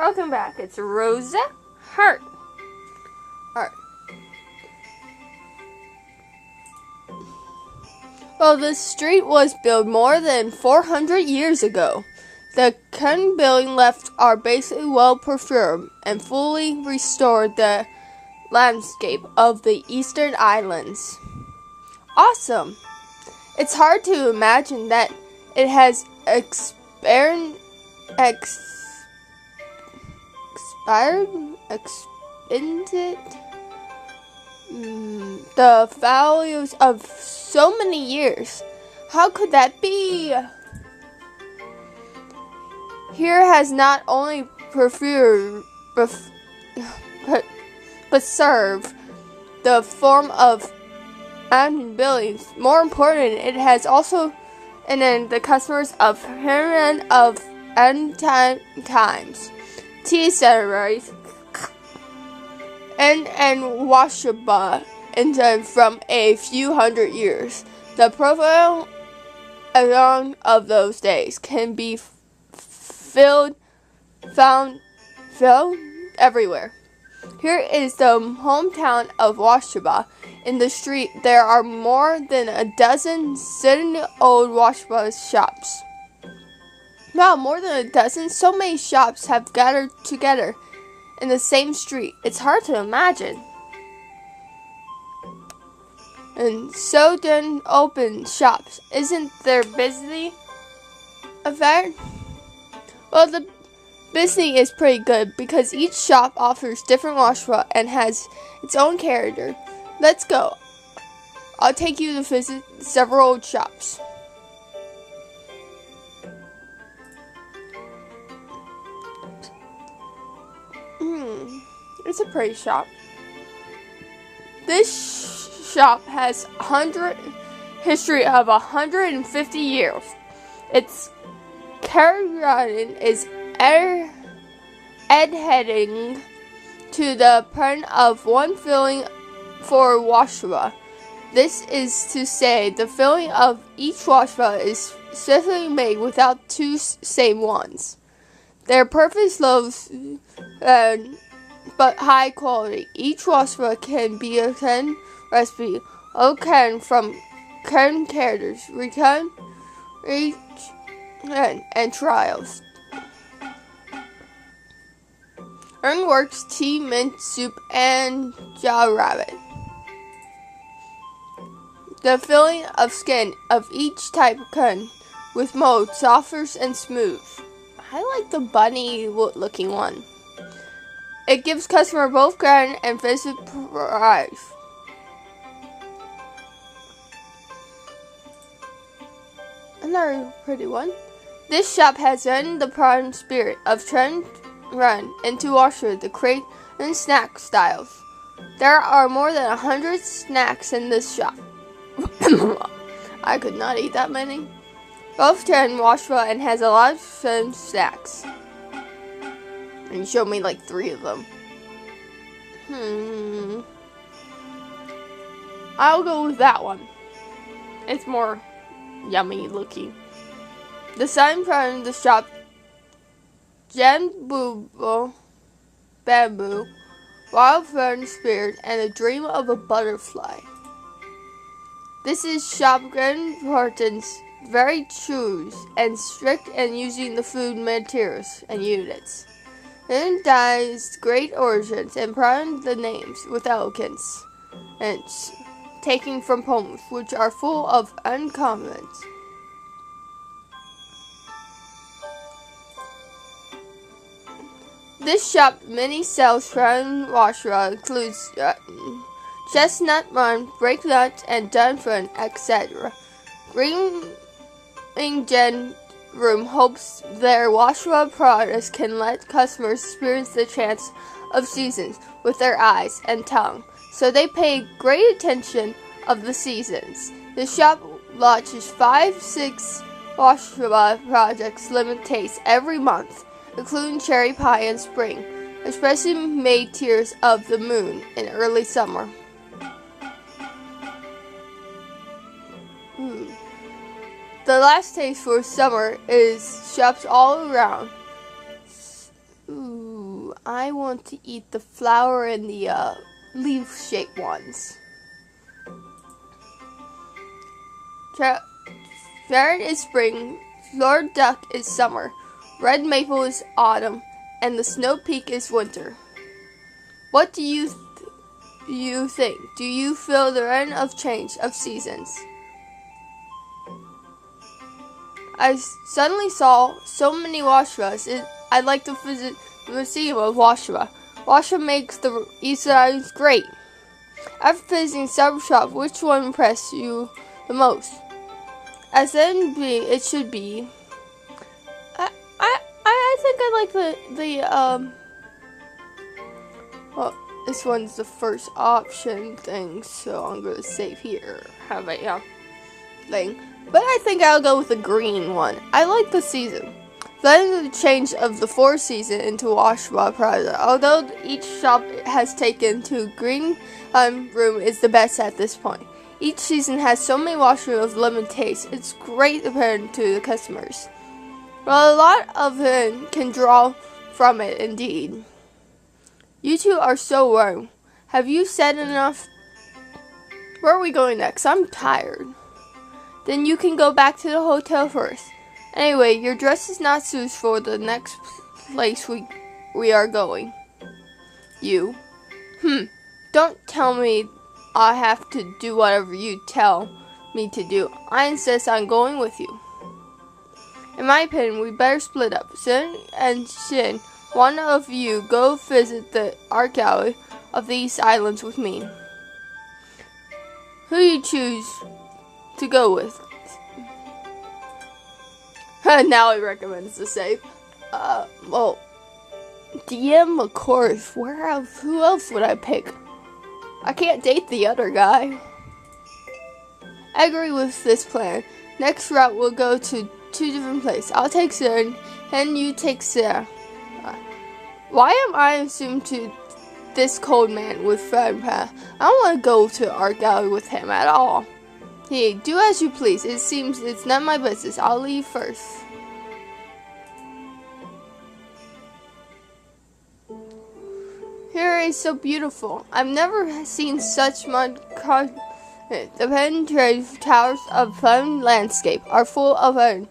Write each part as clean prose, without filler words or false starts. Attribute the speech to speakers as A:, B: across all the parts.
A: Welcome back. It's Rosa Hart. Well, this street was built more than 400 years ago. The current building left are basically well perfumed and fully restored the landscape of the Eastern Islands. Awesome! It's hard to imagine that it has expanded the values of so many years. How could that be? Here has not only preserved the form of ancient buildings. More important, it has also in the customers of Herman of ancient times. Tea ceremonies and washaba and from a few hundred years. The profile along of those days can be found everywhere. Here is the hometown of Washaba. In the street, there are more than a dozen sitting old Washaba shops. Wow, more than a dozen? So many shops have gathered together in the same street. It's hard to imagine. And so then open shops. Isn't there busy affair? Well, the business is pretty good because each shop offers different washaba and has its own character. Let's go. I'll take you to visit several old shops. It's a pretty shop. This shop has history of 150 years. Its caravan is heading to the pen of one filling for washaba. This is to say, the filling of each washaba is specifically made without two same ones. They're perfect loaves, but high quality. Each washaba can be a 10 recipe, from 10 characters, and trials. Earnworks, tea, mint soup, and jawrabbit. The filling of skin of each type can with mold, softer and smooth. I like the bunny looking one. It gives customer both grand and visit price. Another pretty one. This shop has in the prime spirit of trend run into washer the crate and snack styles. There are more than 100 snacks in this shop. I could not eat that many. Both trend washable and has a lot of fun snacks. And you showed me like 3 of them. I'll go with that one. It's more yummy looking. The sign from the shop, bamboo, wild fern spirit, and a dream of a butterfly. This is shop importance, very true and strict in using the food materials and units. Then dies great origins and prime the names with elegance, and taking from poems which are full of uncommons. This shop many sells from washra includes chestnut run, breaknut, and dunfern, etc. Green Gen Room hopes their washra products can let customers experience the chance of seasons with their eyes and tongue, so they pay great attention of the seasons. The shop launches 5-6 washra projects limit taste every month, including cherry pie in spring, especially made tears of the moon in early summer. The last taste for summer is shops all around. I want to eat the flower and the leaf-shaped ones. Carrot is spring, Lord Duck is summer, red maple is autumn, and the snow peak is winter. What do you think? Do you feel the end of change of seasons? I suddenly saw so many Washras. I'd like to visit the Museum of Washra. Washra makes the Easter Islands great. After visiting several shops, which one impressed you the most? As then it should be. I think I like well, this one's the first option thing, so I'm gonna save here. How about thing? But I think I'll go with the green one. I like the season. Then the change of the 4th season into Washwa Plaza. Although each shop has taken to green room is the best at this point. Each season has so many washrooms of limited taste. It's great apparent to the customers. Well, a lot of them can draw from it indeed. You two are so warm. Have you said enough? Where are we going next? I'm tired. Then you can go back to the hotel first. Anyway, your dress is not suited for the next place we are going. You? Don't tell me I have to do whatever you tell me to do. I insist on going with you. In my opinion, we better split up. Sin and Shin, one of you go visit the art gallery of these islands with me. Who do you choose to go with? Now he recommends the safe. Well, DM, of course. Who else would I pick? I can't date the other guy. I agree with this plan. Next route, we'll go to 2 different places. I'll take Sarah, and you take Sarah. Why am I assumed to this cold man with Fred Path? I don't want to go to art gallery with him at all. Hey, do as you please. It seems it's none of my business. I'll leave first. Here is so beautiful. I've never seen such mud. The penetrative towers of fun landscape are full of iron,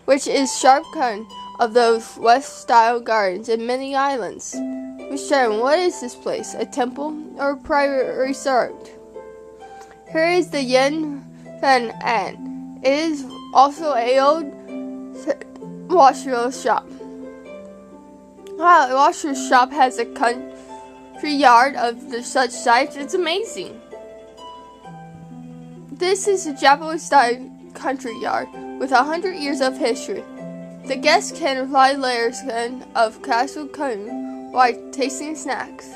A: which is sharp cut of those West-style gardens in many islands. Miss Sharon, what is this place? A temple or a private resort? Here is the Yen Fen An. It is also a old washer shop. Wow, the washer shop has a country yard of such size. It's amazing. This is a Japanese-style country yard with 100 years of history. The guests can apply layers of castle cutting while tasting snacks.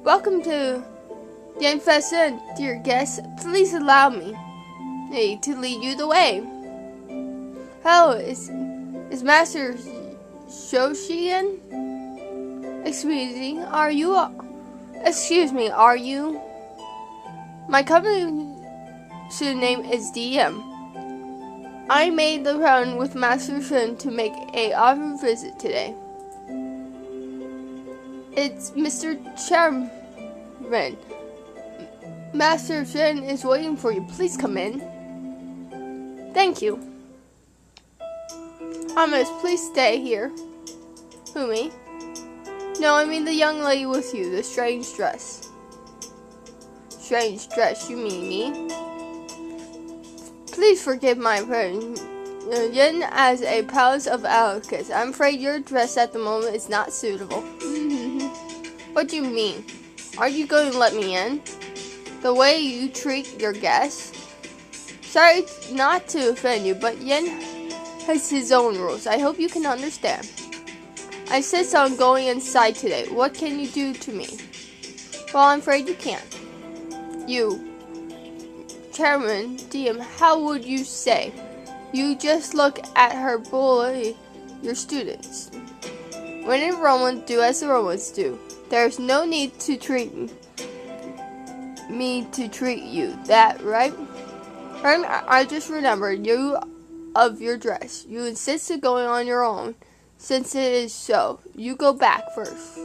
A: Welcome to Yanfesan, dear guests. Please allow me to lead you the way. Hello, is Master Shoshian? Excuse me, are you? My company name is DM. I made the round with Master Shin to make a offer visit today. It's Mr. Chairman. Master Shin is waiting for you. Please come in. Thank you. Thomas, please stay here. Who, me? No, I mean the young lady with you, the strange dress. Strange dress, you mean me? Please forgive my appearance as a palace of Alacus. I'm afraid your dress at the moment is not suitable. What do you mean? Are you going to let me in? The way you treat your guests? Sorry not to offend you, but Yen has his own rules. I hope you can understand. I insist on going inside today. What can you do to me? Well, I'm afraid you can't. You, Chairman DM, how would you say? You just look at her bully your students. When in Rome, do as the Romans do. There's no need to treat me to treat you. That right? I just remembered you of your dress. You insisted going on your own. Since it is so, you go back first.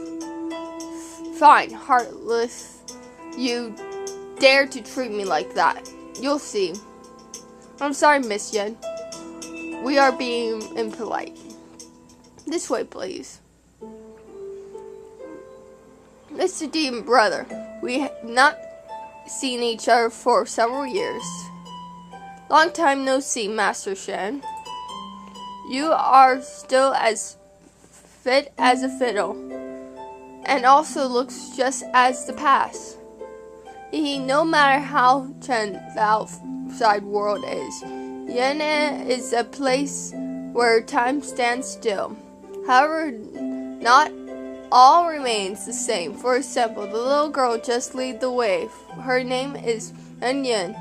A: Fine, heartless. You dare to treat me like that. You'll see. I'm sorry, Miss Yen. We are being impolite. This way, please. Mr. D and brother, we have not seen each other for several years. Long time no see, Master Shen. You are still as fit as a fiddle, and also looks just as the past. No matter how tense the outside world is, Yen is a place where time stands still. However, not all remains the same. For example, the little girl just lead the way. Her name is Yen.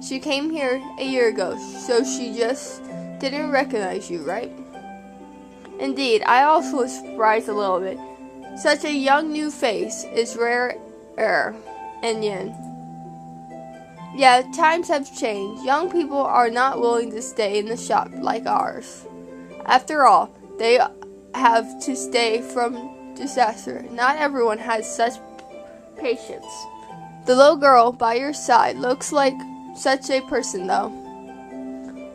A: She came here a year ago, so she just didn't recognize you, right? Indeed, I also was surprised a little bit. Such a young new face is rare in Yen. Yeah, times have changed. Young people are not willing to stay in the shop like ours. After all, they have to stay from disaster. Not everyone has such patience. The little girl by your side looks like such a person, though.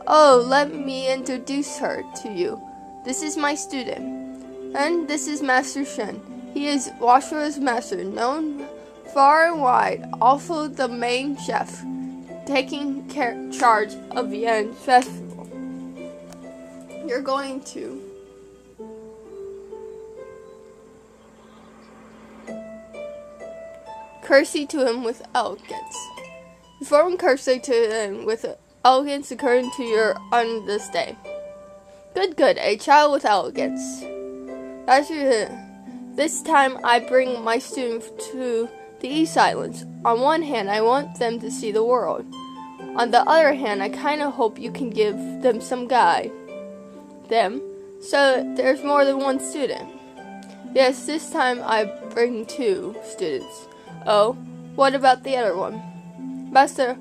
A: Oh, let me introduce her to you. This is my student, and this is Master Shen. He is Washua's master, known far and wide, also the main chef, taking charge of Yen Festival. You're going to courtesy to him with elegance. Perform courtesy to him with elegance according to your on this day. Good, a child with elegance. That's it. This time I bring my students to the East Islands. On one hand, I want them to see the world. On the other hand, I kind of hope you can give them some guide. So there's more than one student. Yes, this time I bring 2 students. Oh, what about the other one? Master,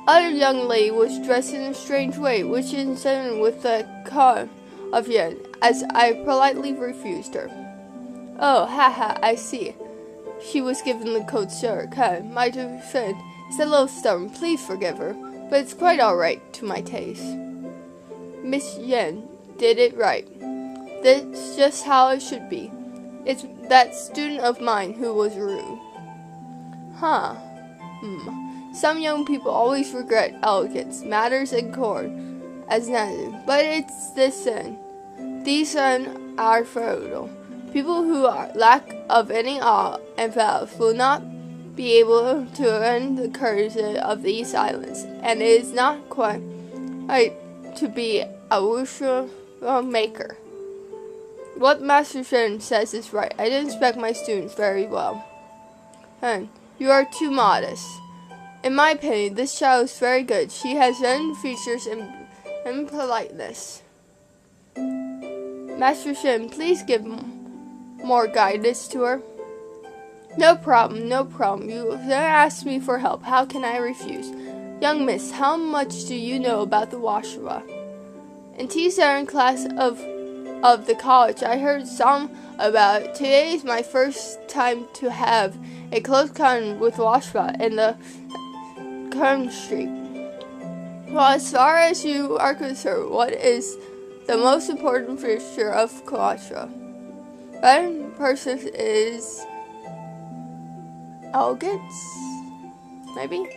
A: other young lady was dressed in a strange way, which incided with the car of Yen, as I politely refused her. Oh, haha, I see. She was given the coat shirt. My dear friend is a little stubborn. Please forgive her, but it's quite alright to my taste. Miss Yen did it right. That's just how it should be. It's that student of mine who was rude. Some young people always regret elegance, manners, and court as nothing, but it's this sin. These are fertile. People who lack of any awe and vows will not be able to earn the courtesy of these islands, and it is not quite right to be a wushu maker. What Master Shen says is right. I didn't inspect my students very well. You are too modest. In my opinion, this child is very good. She has certain features and politeness. Master Shen, please give more guidance to her. No problem. You asked me for help. How can I refuse? Young miss, how much do you know about the Washua? In T7 class of the college, I heard some about it. Today is my first time to have a close contact with Washua in the country. Well, as far as you are concerned, what is the most important feature of Washua? One person is elegance, maybe?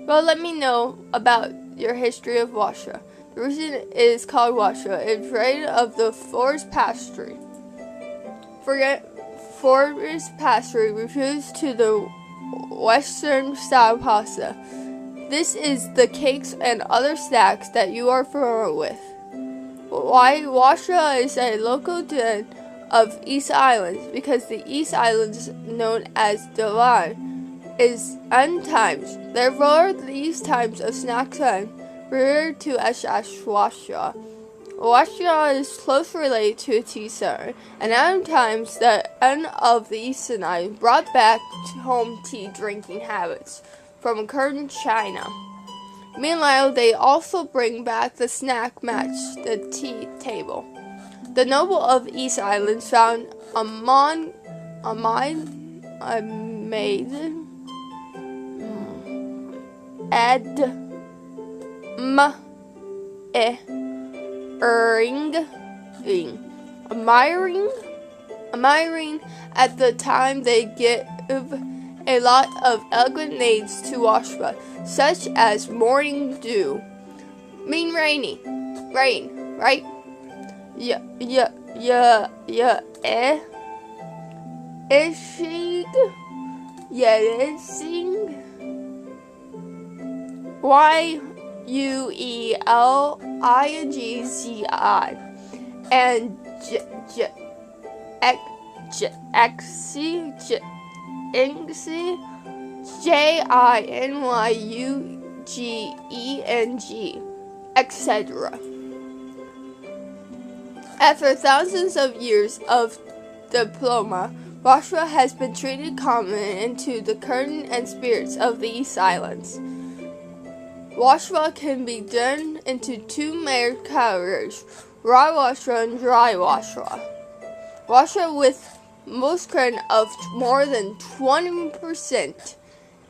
A: Well, let me know about your history of Washua. The reason it is called Washua is right of the forest pastry. Forest pastry refers to the Western style pasta. This is the cakes and other snacks that you are familiar with. Why Washua is a local dish of East Islands, because the East Islands, known as the line, is times. Therefore, these types of snacks are referred to as Washua. Washua is closely related to a tea center, and at times the end of the Eastern Island brought back home tea drinking habits from current China. Meanwhile, they also bring back the snack match, the tea table. The noble of East Islands found a maiden admiring. At the time, they give a lot of elegant names to Washba, such as morning dew, mean rain, right? Ishig, Yedising, Yueligzi, and Jingyeng, etc. After thousands of years of diploma, Washwa has been treated common into the curtain and spirits of the East Islands. Washwa can be done into two main categories, raw washwa and dry washwa. Washwa with most current of more than 20%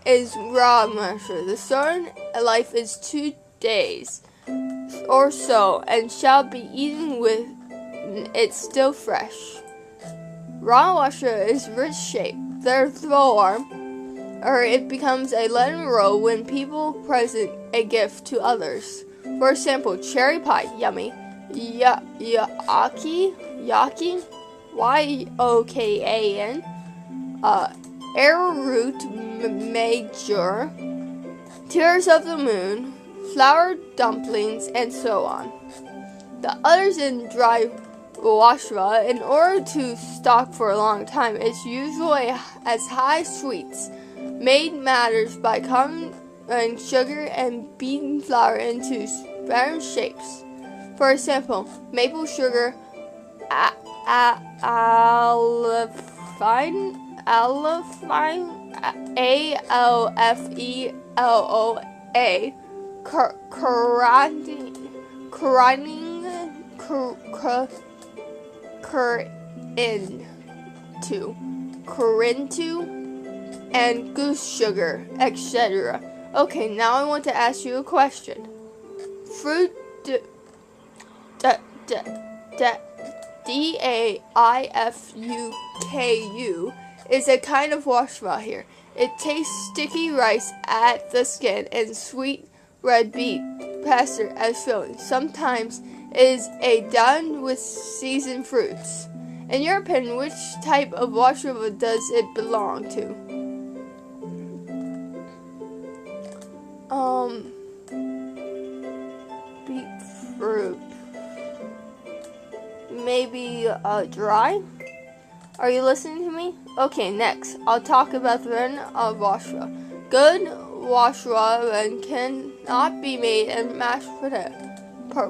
A: is raw washwa. The certain life is 2 days or so and shall be eaten with it still fresh. Raw washwa is rich shape, therefore, or it becomes a lemon roll when people present a gift to others. For example, cherry pie, yummy, yaki, yokan, arrowroot major, tears of the moon, flour dumplings, and so on. The others in dry washwa, in order to stock for a long time, is usually as high sweets, made matters by combining sugar and beaten flour into various shapes. For example, maple sugar, alfine, ALFELOA, Corinto, and goose sugar, etc. Okay, now I want to ask you a question. Fruit DAIFUKU is a kind of washwa here. It tastes sticky rice at the skin and sweet red beet pastry as filling. Sometimes it is done with seasoned fruits. In your opinion, which type of washwa does it belong to? Beetroot. Maybe dry? Are you listening to me? Okay, next, I'll talk about the brand of washwa. Good washwa cannot be made in mashed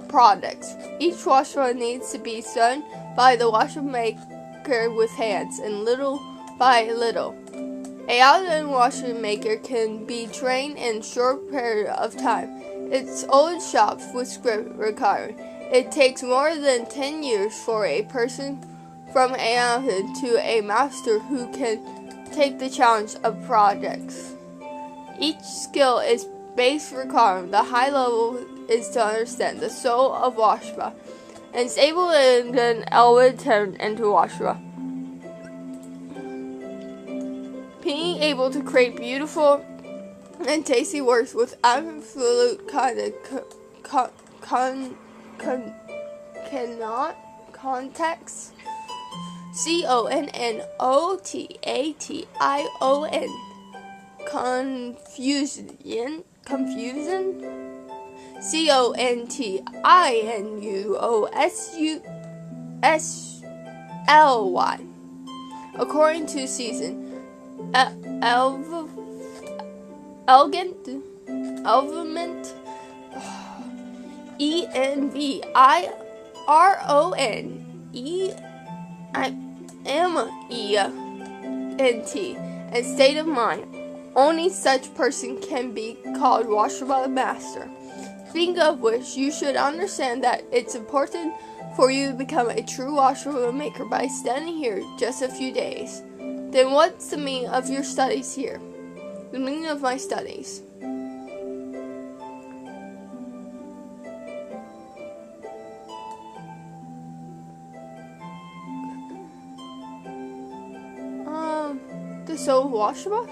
A: products. Each washwa needs to be done by the washwa maker with hands, and little by little. A out-and washwa maker can be trained in a short period of time. It's old shops with script required. It takes more than 10 years for a person from a mountain to a master who can take the challenge of projects. Each skill is base requirement. The high level is to understand the soul of washwa and is able to then elevate turn into washwa. Being able to create beautiful and tasty works with absolute context. CONNOTATION. Confusion. CONTINUOSUSLY. According to season. Elegant, ENVIRONEMENT, and state of mind. Only such person can be called washwa master. Speaking of which, you should understand that it's important for you to become a true washer maker by standing here just a few days. Then what's the meaning of your studies here? The meaning of my studies. The soul washable?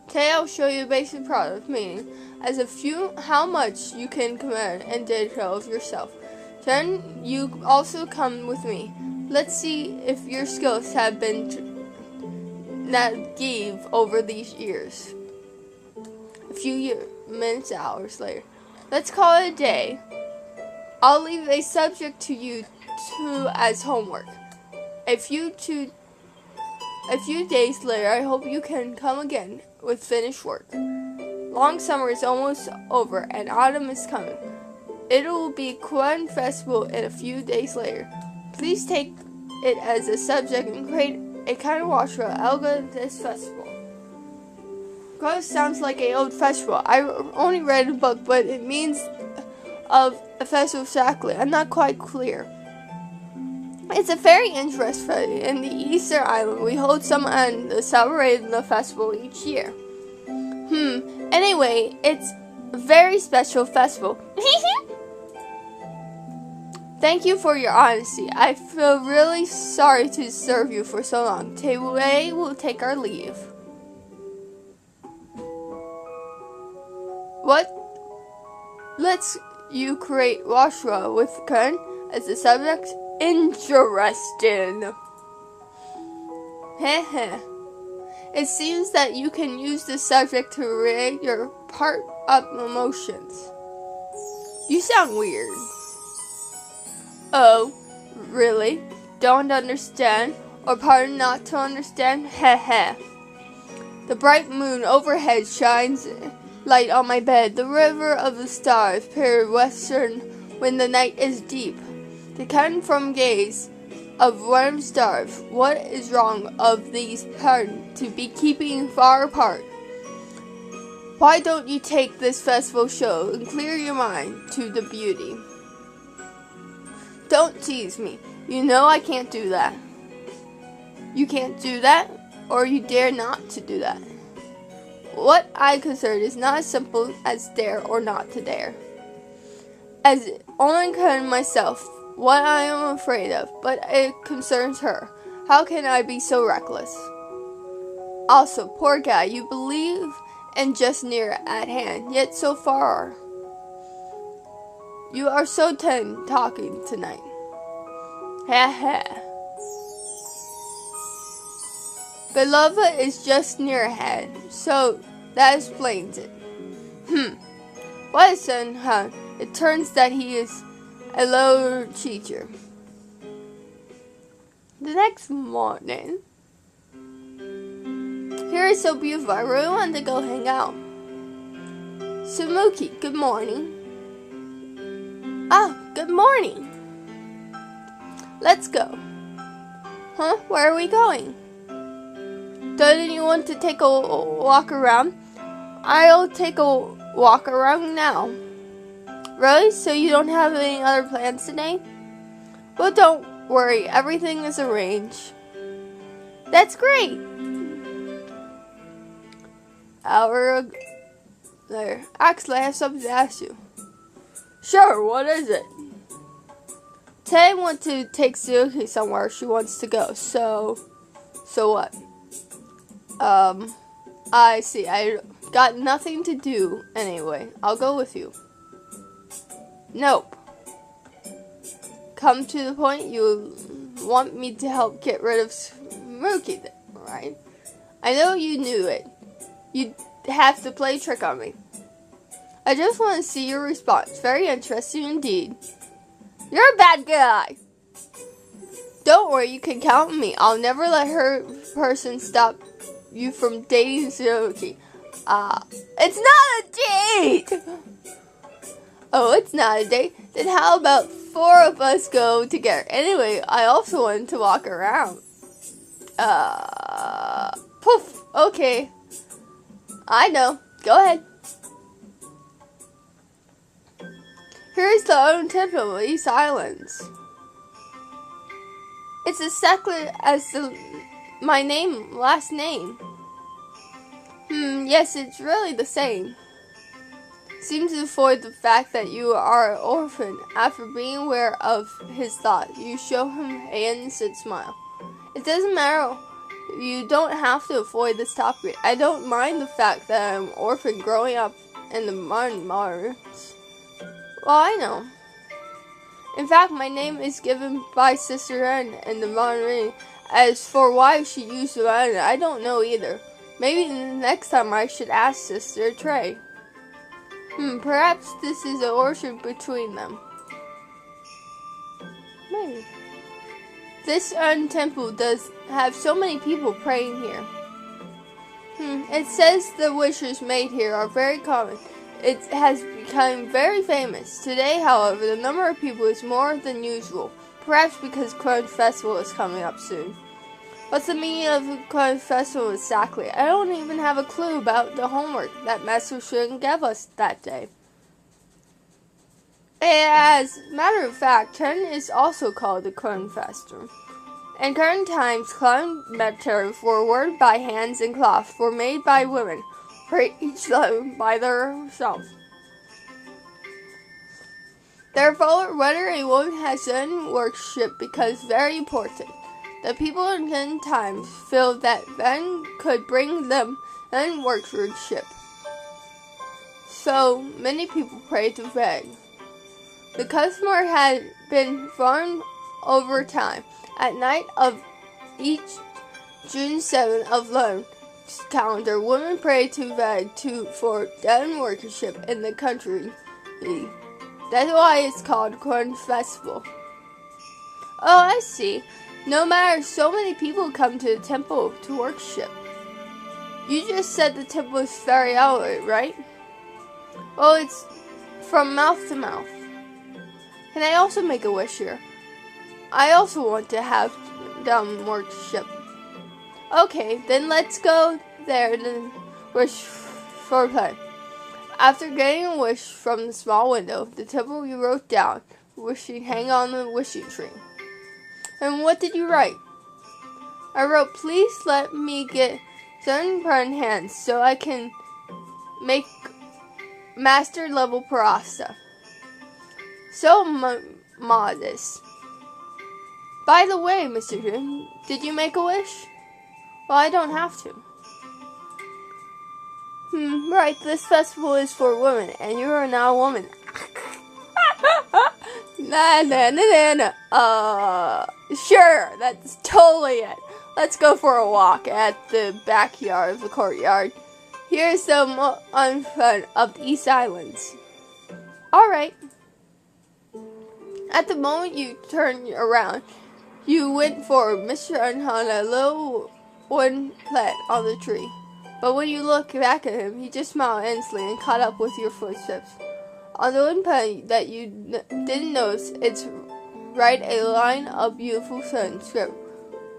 A: Today I'll show you the basic product meaning as a few how much you can command and detail of yourself. Then you also come with me. Let's see if your skills have been that gave over these years. A few minutes, hours later. Let's call it a day. I'll leave a subject to you as homework. A few days later, I hope you can come again with finished work. Long summer is almost over and autumn is coming. It will be Quan Festival in a few days later. Please take it as a subject and create a kind of washer Elga this festival. Gross sounds like an old festival. I only read a book, but it means of a festival exactly. I'm not quite clear. It's a very interesting in the Easter Island. We hold some and celebrate the festival each year. Anyway, it's a very special festival. Thank you for your honesty. I feel really sorry to serve you for so long. Today we'll take our leave. What? Let's you create washra with Kern as the subject? Interesting. Heh. It seems that you can use this subject to relate your part-up emotions. You sound weird. Oh, really? Don't understand? Or pardon not to understand? Heh. The bright moon overhead shines light on my bed. The river of the stars peer western when the night is deep. The kind from gaze of worms starve. What is wrong of these parents to be keeping far apart? Why don't you take this festival show and clear your mind to the beauty? Don't tease me. You know I can't do that. You can't do that, or you dare not to do that. What I concern is not as simple as dare or not to dare. As only can myself, what I am afraid of, but it concerns her. How can I be so reckless? Also, poor guy, you believe in just near at hand, yet so far. You are so talking tonight. Heh. Beloved is just near ahead, so that explains it. What is son, huh? It turns that he is a lower teacher. The next morning, here is so beautiful. I really want to go hang out. Samuki, good morning. Good morning. Let's go. Huh? Where are we going? Don't you want to take a walk around? I'll take a walk around now. Really? So you don't have any other plans today? Well, don't worry. Everything is arranged. That's great. There. Actually, I have something to ask you. Sure, what is it? Today I want to take Suki somewhere she wants to go. So what? I see. I got nothing to do anyway. I'll go with you. Nope. Come to the point, you want me to help get rid of Smokey, right? I know you knew it. You'd have to play a trick on me. I just want to see your response. Very interesting indeed. You're a bad guy. Don't worry, you can count on me. I'll never let her person stop you from dating Suki. It's not a date! Oh, it's not a date? Then how about 4 of us go together? Anyway, I also wanted to walk around. Poof. Okay. I know. Go ahead. Here is the own temple of East Islands. It's exactly as my last name. Yes, it's really the same. Seems to avoid the fact that you are an orphan. After being aware of his thought, you show him an innocent smile. It doesn't matter. You don't have to avoid this topic. I don't mind the fact that I'm an orphan growing up in the Mars. Well, I know. In fact, my name is given by Sister Anne in the Monterey. As for why she used the Anne, I don't know either. Maybe the next time I should ask Sister Trey. Perhaps this is an orchard between them. Maybe. This temple does have so many people praying here. It says the wishes made here are very common. It has become very famous. Today, however, the number of people is more than usual. Perhaps because Corn Festival is coming up soon. What's the meaning of the Corn Festival exactly? I don't even have a clue about the homework that Master Shun gave us that day. As a matter of fact, Corn is also called the Corn Festival. In current times, clown materials were worked by hands and cloth were made by women, for each them by themselves. Therefore, whether a woman has done worship becomes very important. The people in current times feel that men could bring them in worship. So many people pray to beg. The custom had been formed over time. At night of each June 7th of Lone calendar, women pray to beg for dead worship in the country. That's why it's called Corn Festival. Oh, I see. No matter, so many people come to the temple to worship. You just said the temple is very old, right? Well, it's from mouth to mouth. Can I also make a wish here? I also want to have them worship. Okay, then let's go there to wish for play. After getting a wish from the small window, the temple you wrote down, wishing hang on the wishing tree. And what did you write? I wrote, please let me get sunburned hands so I can make master level pasta. So modest. By the way, Mr. Jun, did you make a wish? Well, I don't have to. Right, this festival is for women, and you are now a woman. Sure, that's totally it. Let's go for a walk at the backyard of the courtyard. Here's some fun of the East Islands. Alright. At the moment you turned around, you went forward. Mr. Unhun a little wooden plant on the tree. But when you look back at him, he just smiled instantly and caught up with your footsteps. On the wooden plant that you didn't notice, it's write a line of beautiful sun script.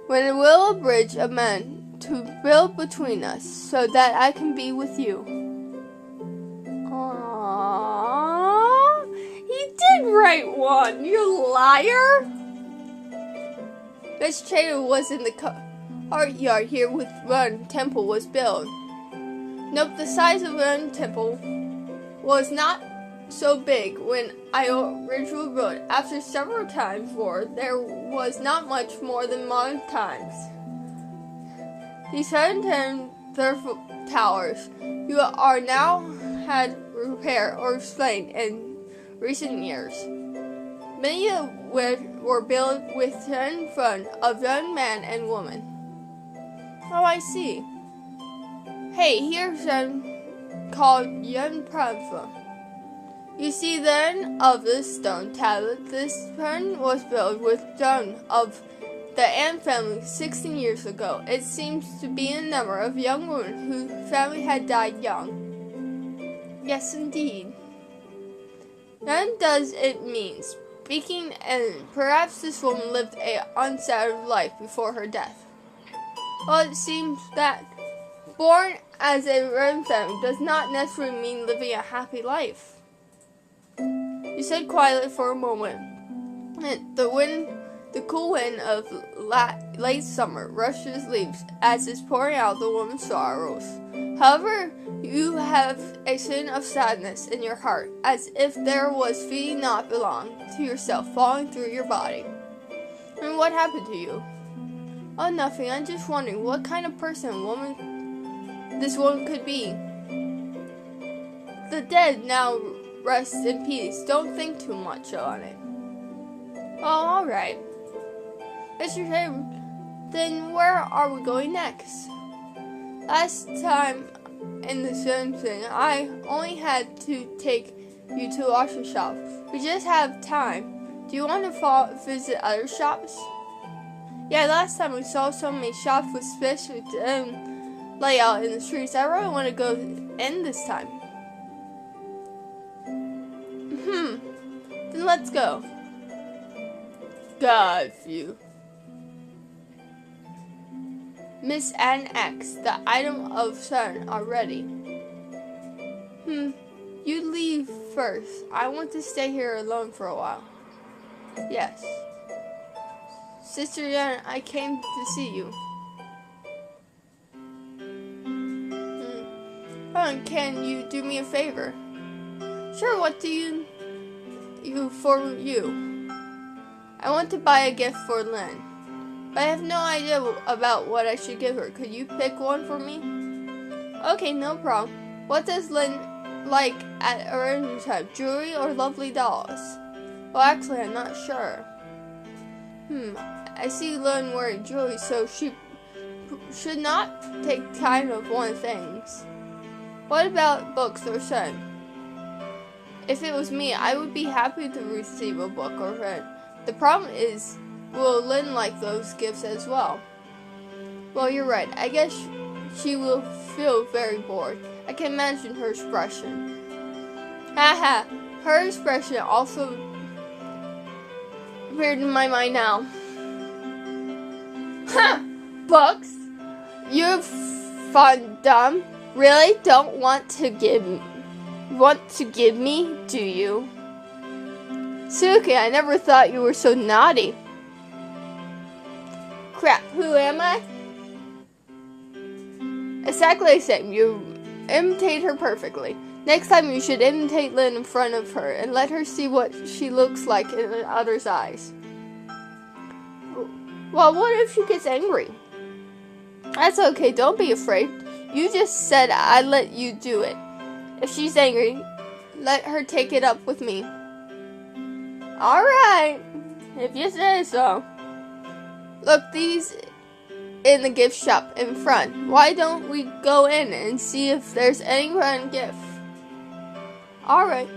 A: When it will a bridge of men to build between us, so that I can be with you. Aww, he did write one, you liar! This trader was in the courtyard here with one temple was built. Nope, the size of one temple was not so big when I originally built it. After several times war, there was not much more than modern times. These 710 towers you are now had repaired or explained in recent years. Many of which were built with 10 fun of young man and woman. Oh, I see. Hey, here's one called Young Pranfa. You see then of this stone tablet, this pen was built with stone of the Ant family 16 years ago. It seems to be a number of young women whose family had died young. Yes, indeed. Then does it mean speaking, and perhaps this woman lived a unsatisfied life before her death. Well, it seems that born as a Ren family does not necessarily mean living a happy life. You You said quietly for a moment. And the cool wind of late summer rushes leaves as it's pouring out the woman's sorrows. However, you have a sin of sadness in your heart, as if there was feeling not belong to yourself falling through your body. And what happened to you? Oh, nothing. I'm just wondering what kind of this woman could be. The dead now rest in peace. Don't think too much on it. Oh, alright. It's your shame. Then where are we going next? Last time in the same thing, I only had to take you to a washer shop. We just have time. Do you want to visit other shops? Yeah, last time we saw so many shops with special layout in the streets. I really want to go in this time. Then let's go. Got you. Miss Ann X, the item of sun are ready. You leave first. I want to stay here alone for a while. Yes. Sister Yan, I came to see you. Can you do me a favor? Sure, what do you for you? I want to buy a gift for Lynn, but I have no idea about what I should give her. Could you pick one for me? Okay, no problem. What does Lynn like at arrangement time? Jewelry or lovely dolls? Well, actually, I'm not sure. I see Lynn wearing jewelry, so she should not take kind of one things. What about books or sun? If it was me, I would be happy to receive a book or friend. The problem is, will Lynn like those gifts as well? Well, you're right. I guess she will feel very bored. I can imagine her expression. Haha, her expression also appeared in my mind now. Books? You fun dumb. Really don't want to give me, do you? Suki, I never thought you were so naughty. Crap, who am I? Exactly the same. You imitate her perfectly. Next time you should imitate Lynn in front of her and let her see what she looks like in others' eyes. Well, what if she gets angry? That's okay, don't be afraid. You just said I'd let you do it. If she's angry, let her take it up with me. Alright, if you say so. Look, these in the gift shop in front. Why don't we go in and see if there's any fun gift? Alright.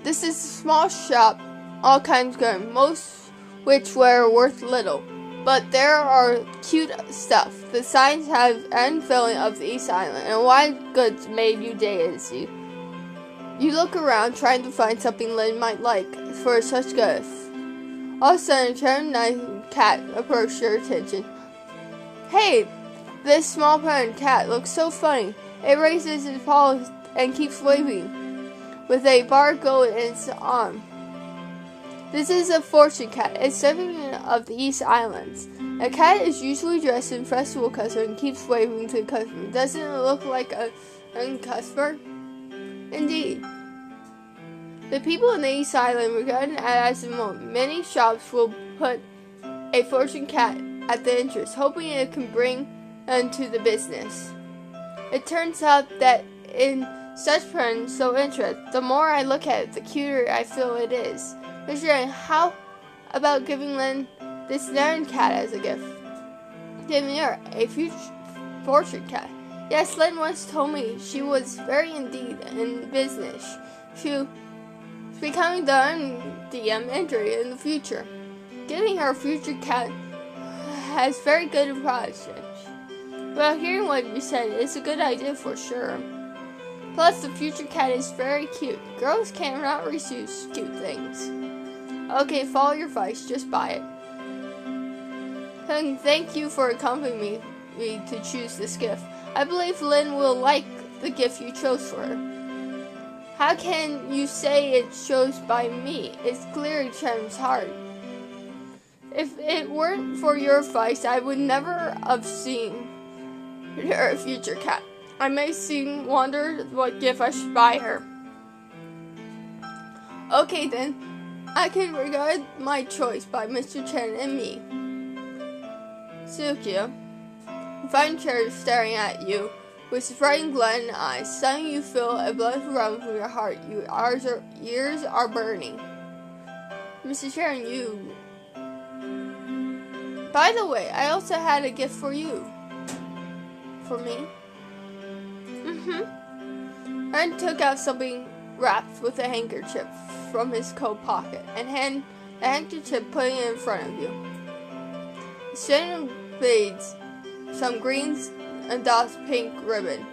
A: This is a small shop, all kinds good, most which were worth little. But there are cute stuff. The signs have an feeling of the East Island, and white goods made you daisy. You look around, trying to find something Lynn might like for such gift. All of a sudden, a nice cat approached your attention. Hey, this small parent cat looks so funny. It raises its paws and keeps waving, with a bar gold in its arm. This is a fortune cat, a servant of the East Islands. A cat is usually dressed in festival costume and keeps waving to the customer. Doesn't it look like a customer? Indeed. The people in the East Island regard it as the moment. Many shops will put a fortune cat at the entrance, hoping it can bring into the business. It turns out that in such parents so interesting, the more I look at it, the cuter I feel it is. Mr. Yang, how about giving Lynn this Naren cat as a gift? Giving her a future fortune cat. Yes, Lynn once told me she was very indeed in business. She's becoming the DM entry in the future. Giving her a future cat has very good prospects. Well, hearing what you said, it's a good idea for sure. Plus, the future cat is very cute. Girls cannot refuse cute things. Okay, follow your advice, just buy it. And thank you for accompanying me to choose this gift. I believe Lynn will like the gift you chose for her. How can you say it shows by me? It's clearly Chem's heart. If it weren't for your advice, I would never have seen her a future cat. I may soon wonder what gift I should buy her. Okay then, I can regard my choice by Mr. Chen and me. Sukia, you find Cherry staring at you with frightened glad eyes. Suddenly you feel a blood run from your heart. Your ears are burning. Mr. Chen, you... By the way, I also had a gift for you. For me? Ren took out something wrapped with a handkerchief from his coat pocket and handed the handkerchief, putting it in front of you. The string beads, some greens, and dots pink ribbon.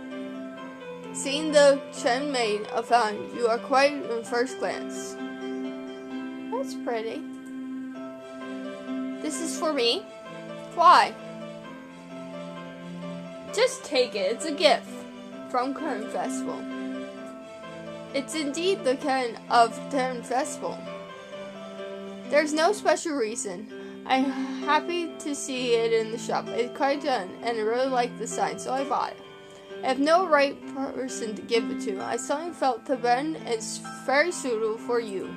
A: Seeing the Chen maid found, you are quite in first glance. That's pretty. This is for me? Why? Just take it. It's a gift from Kern Festival. It's indeed the kind of Kern Festival. There's no special reason. I'm happy to see it in the shop. It's quite done, and I really like the sign, so I bought it. I have no right person to give it to. I suddenly felt the bend is very suitable for you.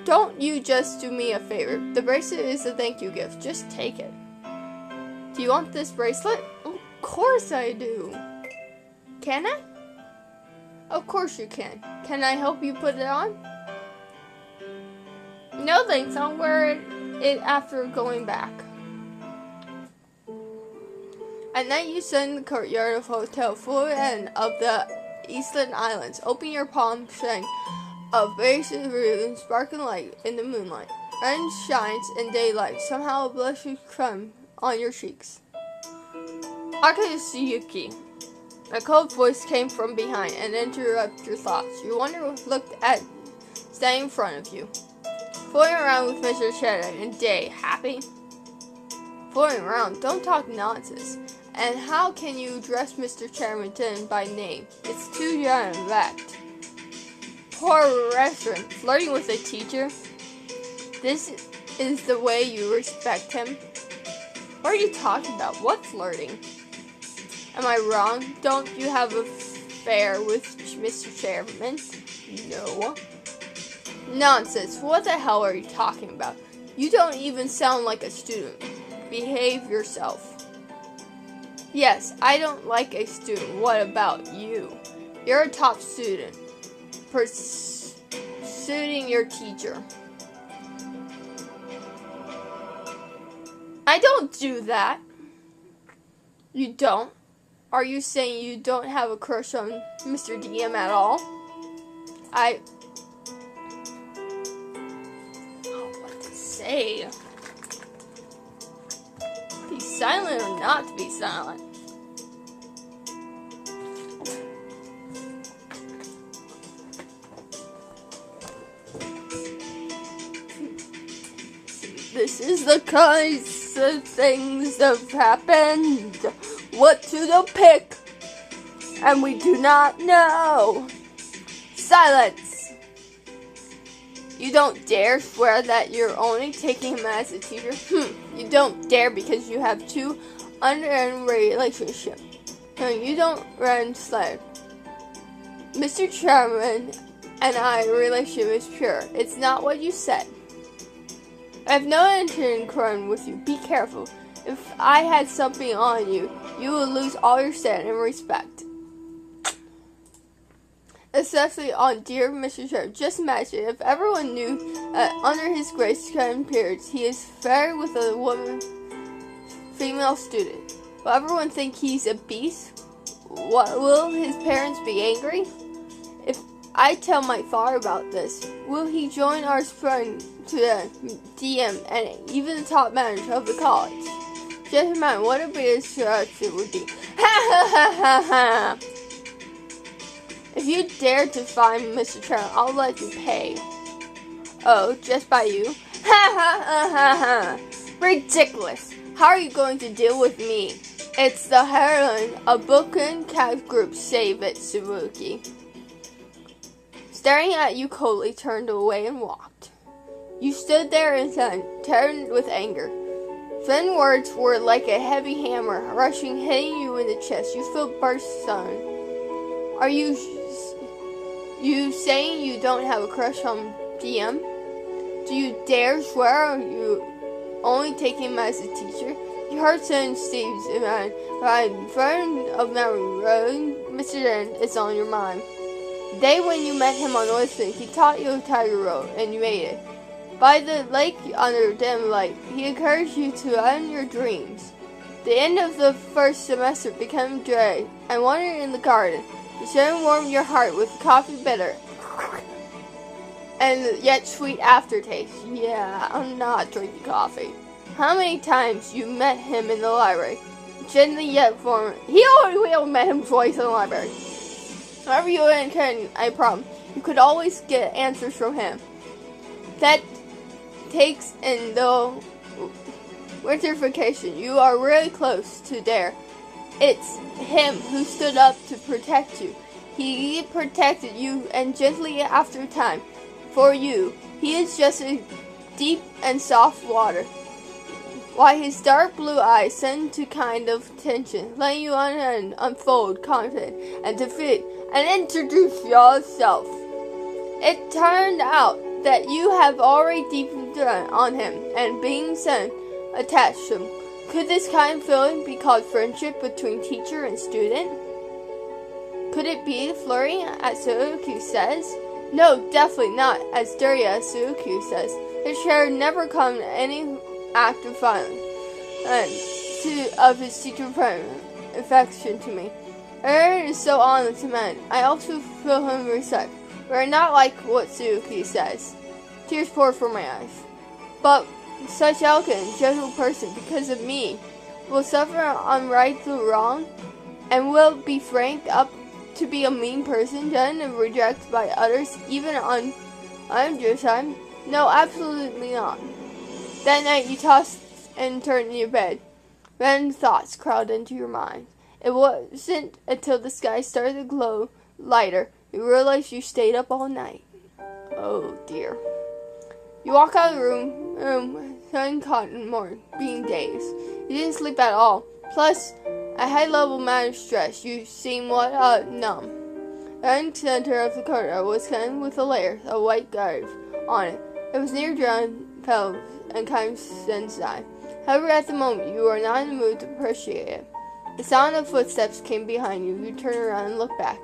A: Don't you just do me a favor. The bracelet is a thank you gift. Just take it. Do you want this bracelet? Of course I do. Can I? Of course you can. Can I help you put it on? No thanks. I'll wear it after going back. At night you sit in the courtyard of Hotel Full End of the Eastland Islands. Open your palm, shine of basic rune, sparkling light in the moonlight. Ren shines in daylight. Somehow a blush has come on your cheeks. Akasuyuki. A cold voice came from behind and interrupted your thoughts. You looked at standing in front of you. Fooling around with Mr. Cheddar and Day. Happy? Fooling around? Don't talk nonsense. And how can you address Mr. Chairman by name? It's too young and wrecked. Poor restaurant. Flirting with a teacher? This is the way you respect him? What are you talking about? What flirting? Am I wrong? Don't you have an affair with Mr. Chairman? No. Nonsense. What the hell are you talking about? You don't even sound like a student. Behave yourself. Yes, I don't like a student. What about you? You're a top student. Pursuing your teacher. I don't do that. You don't? Are you saying you don't have a crush on Mr. DM at all? What to say? Be silent or not to be silent? This is the kind of things that have happened. What to the pick? And we do not know. Silence. You don't dare swear that you're only taking him as a teacher? You don't dare because you have two unending relationships. You don't run slave. Mr. Chairman and I relationship is pure. It's not what you said. I have no intention in crime with you. Be careful. If I had something on you, you would lose all your stand and respect. Especially on dear Mr. Chairman. Just imagine if everyone knew that under his grace periods he is fair with a female student. Will everyone think he's a beast? Will his parents be angry? If I tell my father about this, will he join our spring to the DM and even the top manager of the college? Just imagine what a big it would be. Ha ha ha ha ha! If you dare to find Mr. Chairman, I'll let you pay. Oh, just by you? Ha ha ha ha ha! Ridiculous! How are you going to deal with me? It's the heroine of Boken Cat Group. Save it, Suzuki. staring at you coldly, turned away and walked. You stood there in sun, turned with anger. Then words were like a heavy hammer, rushing, hitting you in the chest. You felt burst, son. Are you saying you don't have a crush on DM? Do you dare swear you only take him as a teacher? You heard Son Steve's man, right in front of Memory Road. Mr. Den is on your mind. The day when you met him on Oyster, he taught you a tiger roll, and you ate it. By the lake under dim light, he encouraged you to end your dreams. The end of the first semester became dreary, and wandering in the garden, the sun warmed your heart with coffee bitter, and yet sweet aftertaste. Yeah, I'm not drinking coffee. How many times you met him in the library? Gently yet firm. We only met him twice in the library. Whenever you encountered a problem, you could always get answers from him. That takes in the winter vacation. You are really close to Dare. It's him who stood up to protect you. He protected you, and gently after time, for you, he is just a deep and soft water. Why his dark blue eyes send to kind of tension, letting you unfold, confident, and defeat, and introduce yourself. It turned out that you have already deepened on him, and being sent attached to him. Could this kind of feeling be called friendship between teacher and student? Could it be flirting, as Sudoku says? No, definitely not, as dirty as Sudoku says. His share never come to any act of violence of his teacher friend affection to me. Aaron is so honest a man. I also feel him respect. We are not like what Sudoku says. Tears pour from my eyes. But such elegant, gentle person, because of me, will suffer unrightful wrong, and will be franked up to be a mean person, done and rejected by others, even on unjust time? No, absolutely not. That night you tossed and turned in your bed. Random thoughts crowded into your mind. It wasn't until the sky started to glow lighter you realized you stayed up all night. Oh dear. You walk out of the room sun caught in more, being dazed. You didn't sleep at all. Plus, a high-level amount of stress. You seemed numb. The center of the corridor was covered with a layer of white garbs on it. It was near drowned pelts and kind of inside. However, at the moment, you are not in the mood to appreciate it. The sound of footsteps came behind you. You turn around and look back.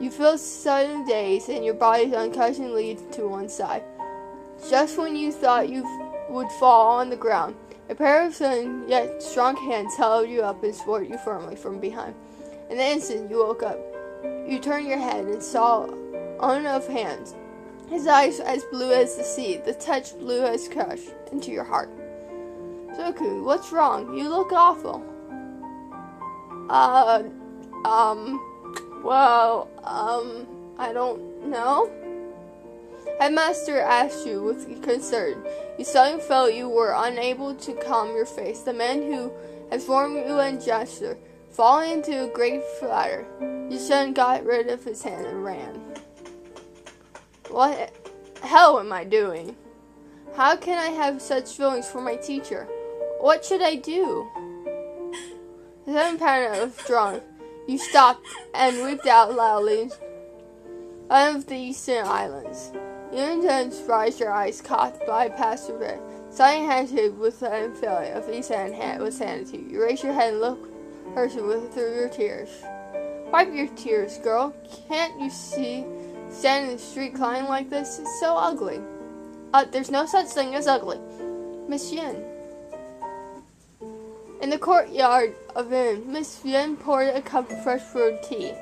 A: You feel sudden daze, and your body unconsciously leads to one side. Just when you thought you would fall on the ground, a pair of sudden yet strong hands held you up and supported you firmly from behind. In the instant you woke up, you turned your head and saw one of hands. His eyes as blue as the sea, the touch blue as crush into your heart. Sudoku, what's wrong? You look awful. I don't know. Headmaster asked you with concern. You suddenly felt you were unable to calm your face. The man who had formed you in gesture, falling into a great flutter. You suddenly got rid of his hand and ran. What hell am I doing? How can I have such feelings for my teacher? What should I do? The sudden panic of drawing. You stopped and wept out loudly. One of the eastern islands. You intend to surprise your eyes caught by Pastry. Signing handshake with the unfailing of each hand was handed to you. You raise your head and look her through your tears. Wipe your tears, girl. Can't you see? Standing in the street crying like this is so ugly. There's no such thing as ugly. Miss Yin. In the courtyard of Inn, Miss Yin poured a cup of fresh brewed tea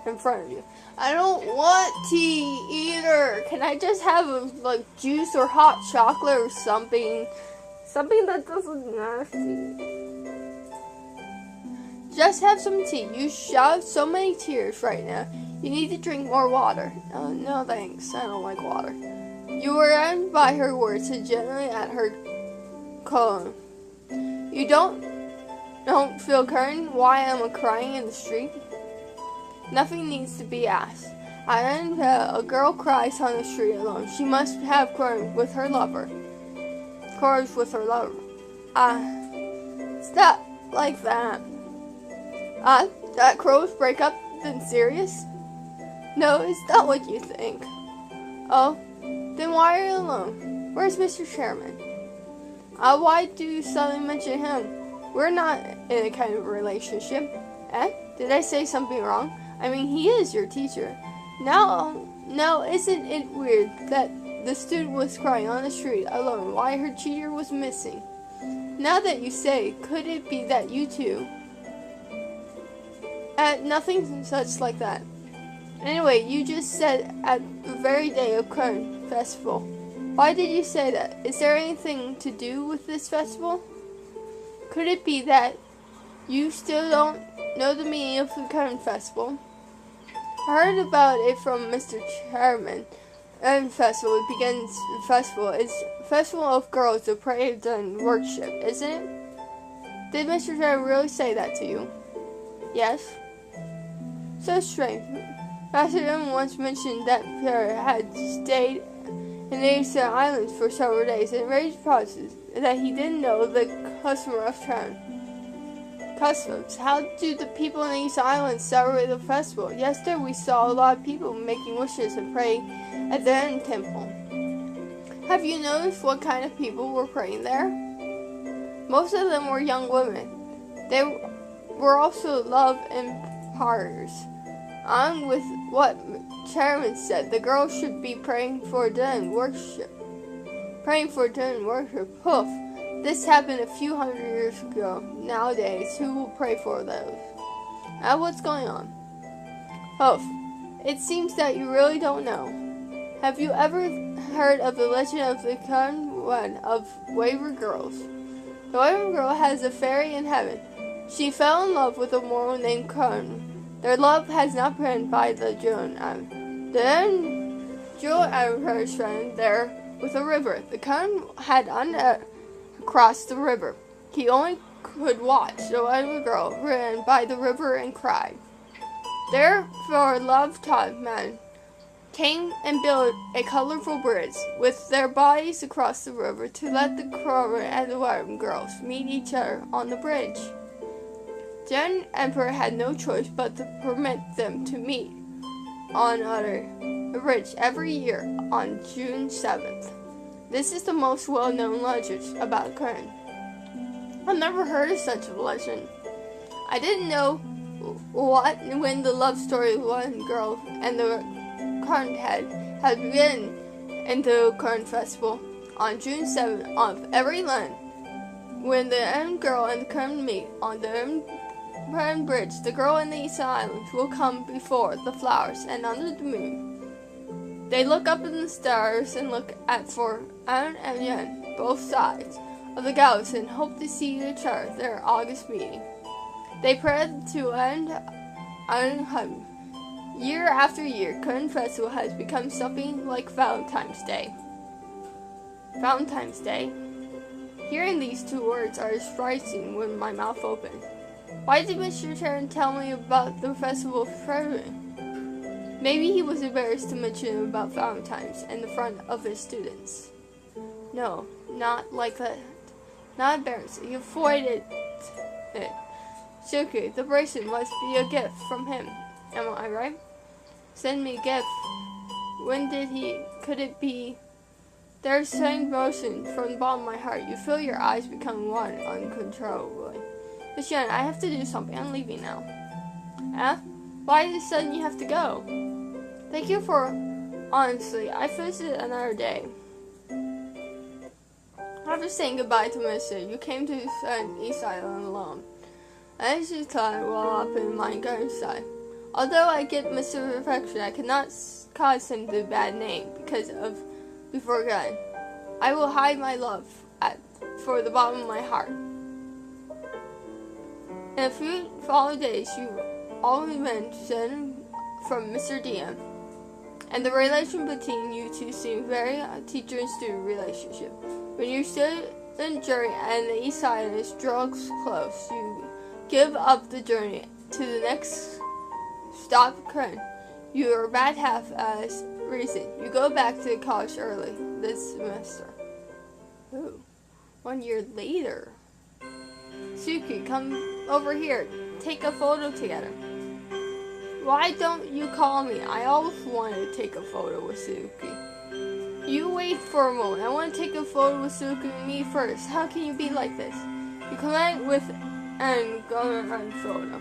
A: in front of you. I don't want tea either. Can I just have juice or hot chocolate or something? Something that doesn't nasty. Just have some tea. You shed so many tears right now. You need to drink more water. No thanks. I don't like water. You were ran by her words and gently at her colon. You don't feel current why I'm crying in the street? Nothing needs to be asked. And a girl cries on the street alone. She must have courage with her lover. Courage with her lover. It's not like that. That crow's breakup then serious? No, it's not what you think. Oh, then why are you alone? Where's Mr. Chairman? Why do you suddenly mention him? We're not in a kind of relationship. Did I say something wrong? I mean, he is your teacher. Now, isn't it weird that the student was crying on the street alone while her teacher was missing? Now that you say, could it be that you two? Nothing such like that. Anyway, you just said at the very day of Kern Festival. Why did you say that? Is there anything to do with this festival? Could it be that you still don't know the meaning of the Kern Festival? I heard about it from Mr. Chairman. And festival begins. The festival is festival of girls of praise and worship, isn't it? Did Mr. Chairman really say that to you? Yes. So strange. Master Chairman once mentioned that Pierre had stayed in the Eastern Islands for several days and raised prices that he didn't know the customer of town. Customs. How do the people in the East Islands celebrate the festival? Yesterday we saw a lot of people making wishes and praying at the end temple. Have you noticed what kind of people were praying there? Most of them were young women. They were also love imparters. On with what Chairman said, the girls should be praying for den worship. Praying for den worship. Poof. This happened a few hundred years ago. Nowadays, who will pray for those? What's going on? Hoof. It seems that you really don't know. Have you ever heard of the legend of the one of Wayward Girls? The Wayward Girl has a fairy in heaven. She fell in love with a mortal named Kern. Their love has not been by the June. Then Jewel and her friend there with a river. The Kern had crossed the river. He only could watch the Wayward Girl ran by the river and cried. Therefore love-taught men came and built a colorful bridge with their bodies across the river to let the Crower and the Wayward Girls meet each other on the bridge. The Emperor had no choice but to permit them to meet on the bridge every year on June 7th. This is the most well-known legend about Kern. I've never heard of such a legend. I didn't know when the love story of one girl and the Kern had begun in the Kern Festival on June 7th of every land. When the end girl and the Kern meet on the Kern Bridge, the girl in the East Islands will come before the flowers and under the moon. They look up in the stars and look at for An and Yen, both sides of the galaxy, and hope to see each other their August meeting. They pray to end Heaven. Year after year, Kern Festival has become something like Valentine's Day. Valentine's Day? Hearing these two words are surprising when my mouth opened. Why did Mr. Chairman tell me about the festival of February? Maybe he was embarrassed to mention about Valentine's in the front of his students. No, not like that. Not embarrassed. He avoided it. Suki, the bracelet must be a gift from him. Am I right? Send me a gift. When could it be? There's same motion from the bottom of my heart. You feel your eyes become one uncontrollably. Miss Yen, I have to do something. I'm leaving now. Why is it sudden you have to go? Thank you for... Honestly, I finished it another day. After saying goodbye to Mr. You came to the East Island alone. I just thought well up in my side. Although I get Mr. Affection, I cannot cause him the bad name before God. I will hide my love for the bottom of my heart. In a few following days, you all mentioned from Mr. DM, and the relation between you two seemed very teacher and student relationship. When your student journey and the East Side draws close, you give up the journey to the next stop, Kern. your bad half as reason. You go back to college early this semester. Ooh. 1 year later. Suki, come over here. Take a photo together. Why don't you call me? I always wanted to take a photo with Suki. You wait for a moment. I want to take a photo with Suki and me first. How can you be like this? You connect with and go on photo.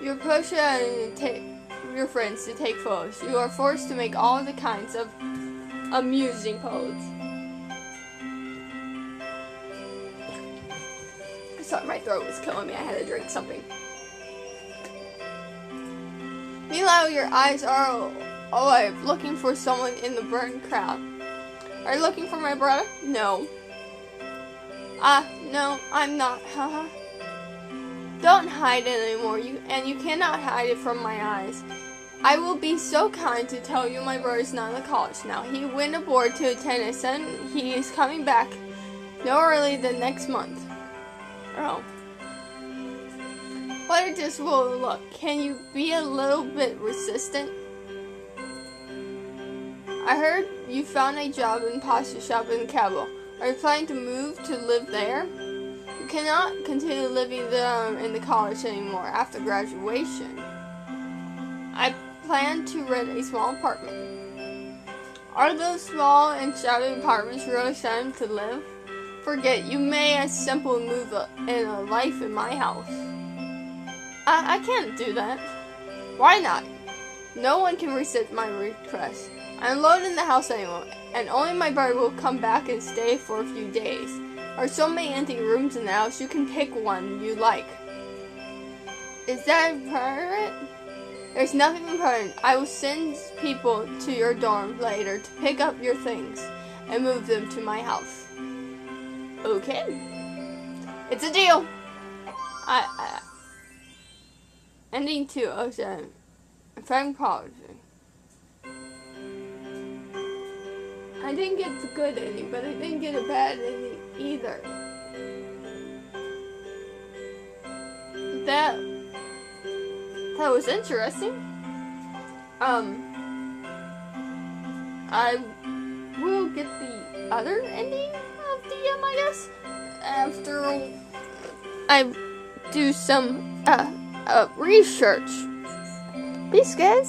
A: You push and take your friends to take photos. You are forced to make all the kinds of amusing poses. Sorry, my throat was killing me. I had to drink something. Meanwhile, your eyes are alive, looking for someone in the burning crowd. Are you looking for my brother? No. No, I'm not. Haha. Don't hide it anymore, and you cannot hide it from my eyes. I will be so kind to tell you my brother's not in college now. He went aboard to tennis, and he is coming back no early than next month. Oh. What a dismal look. Can you be a little bit resistant? I heard you found a job in pastry shop in Kabul. Are you planning to move to live there? You cannot continue living in the college anymore after graduation. I plan to rent a small apartment. Are those small and shabby apartments really time to live? Forget, you may as simple move in a life in my house. I can't do that. Why not? No one can resist my request. I'm alone in the house anymore, and only my brother will come back and stay for a few days. There are so many empty rooms in the house, you can pick one you like. Is that important? There's nothing important. I will send people to your dorm later to pick up your things and move them to my house. Okay. It's a deal. Ending 2. Okay. Frank Policy. I didn't get the good ending, but I didn't get a bad ending either. That was interesting. I will get the other ending of the I guess, after I do some research. Peace, guys.